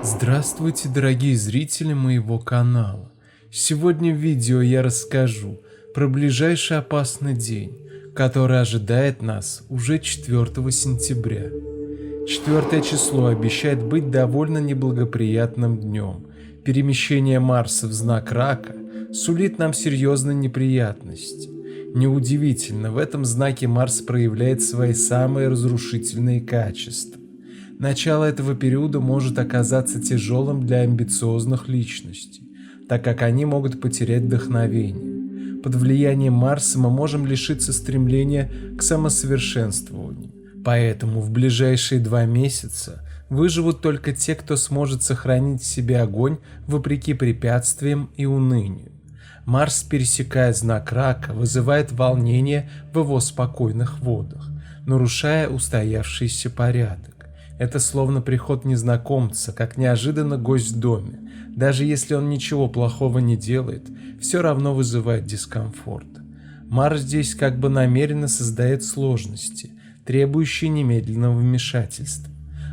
Здравствуйте, дорогие зрители моего канала. Сегодня в видео я расскажу про ближайший опасный день, который ожидает нас уже 4 сентября. 4 число обещает быть довольно неблагоприятным днем. Перемещение Марса в знак Рака сулит нам серьезные неприятности. Неудивительно, в этом знаке Марс проявляет свои самые разрушительные качества. Начало этого периода может оказаться тяжелым для амбициозных личностей, так как они могут потерять вдохновение. Под влиянием Марса мы можем лишиться стремления к самосовершенствованию. Поэтому в ближайшие 2 месяца выживут только те, кто сможет сохранить в себе огонь вопреки препятствиям и унынию. Марс, пересекая знак Рака, вызывает волнение в его спокойных водах, нарушая устоявшийся порядок. Это словно приход незнакомца, как неожиданно гость в доме. Даже если он ничего плохого не делает, все равно вызывает дискомфорт. Марс здесь как бы намеренно создает сложности, требующие немедленного вмешательства.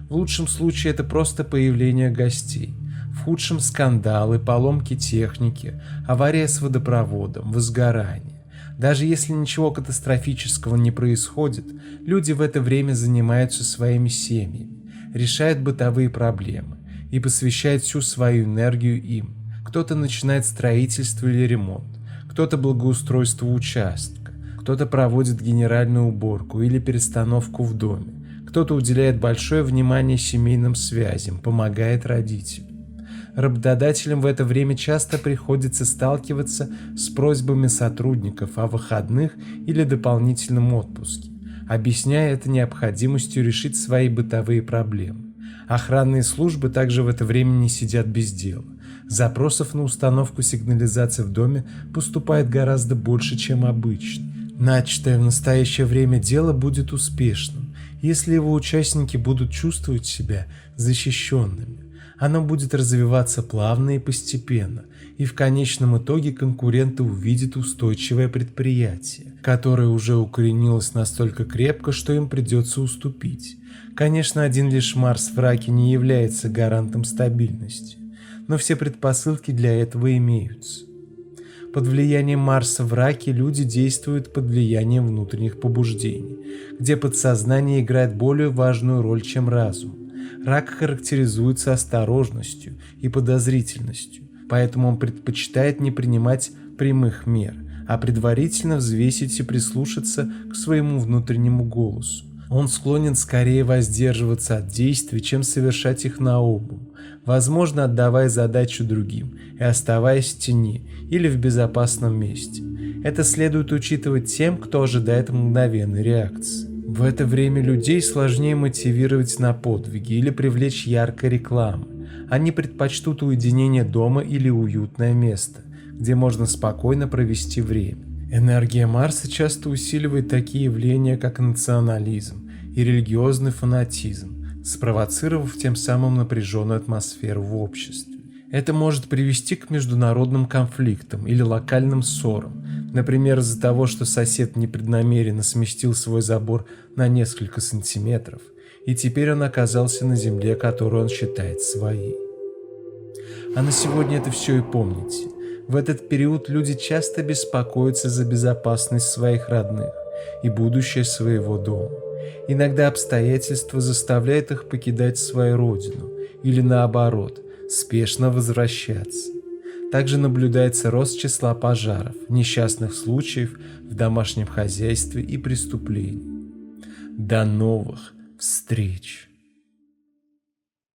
В лучшем случае это просто появление гостей. В худшем — скандалы, поломки техники, авария с водопроводом, возгорание. Даже если ничего катастрофического не происходит, люди в это время занимаются своими семьями, решают бытовые проблемы и посвящают всю свою энергию им. Кто-то начинает строительство или ремонт, кто-то благоустройство участка, кто-то проводит генеральную уборку или перестановку в доме, кто-то уделяет большое внимание семейным связям, помогает родителям. Работодателям в это время часто приходится сталкиваться с просьбами сотрудников о выходных или дополнительном отпуске, объясняя это необходимостью решить свои бытовые проблемы. Охранные службы также в это время не сидят без дела. Запросов на установку сигнализации в доме поступает гораздо больше, чем обычно. Начатое в настоящее время дело будет успешным, если его участники будут чувствовать себя защищенными. Оно будет развиваться плавно и постепенно, и в конечном итоге конкуренты увидят устойчивое предприятие, которое уже укоренилось настолько крепко, что им придется уступить. Конечно, один лишь Марс в Раке не является гарантом стабильности, но все предпосылки для этого имеются. Под влиянием Марса в Раке люди действуют под влиянием внутренних побуждений, где подсознание играет более важную роль, чем разум. Рак характеризуется осторожностью и подозрительностью, поэтому он предпочитает не принимать прямых мер, а предварительно взвесить и прислушаться к своему внутреннему голосу. Он склонен скорее воздерживаться от действий, чем совершать их наобум, возможно, отдавая задачу другим и оставаясь в тени или в безопасном месте. Это следует учитывать тем, кто ожидает мгновенной реакции. В это время людей сложнее мотивировать на подвиги или привлечь яркой рекламой. Они предпочтут уединение дома или уютное место, где можно спокойно провести время. Энергия Марса часто усиливает такие явления, как национализм и религиозный фанатизм, спровоцировав тем самым напряженную атмосферу в обществе. Это может привести к международным конфликтам или локальным ссорам, например, из-за того, что сосед непреднамеренно сместил свой забор на несколько сантиметров, и теперь он оказался на земле, которую он считает своей. А на сегодня это все и помните. В этот период люди часто беспокоятся за безопасность своих родных и будущее своего дома. Иногда обстоятельства заставляют их покидать свою родину или наоборот, спешно возвращаться. Также наблюдается рост числа пожаров, несчастных случаев в домашнем хозяйстве и преступлений. До новых встреч!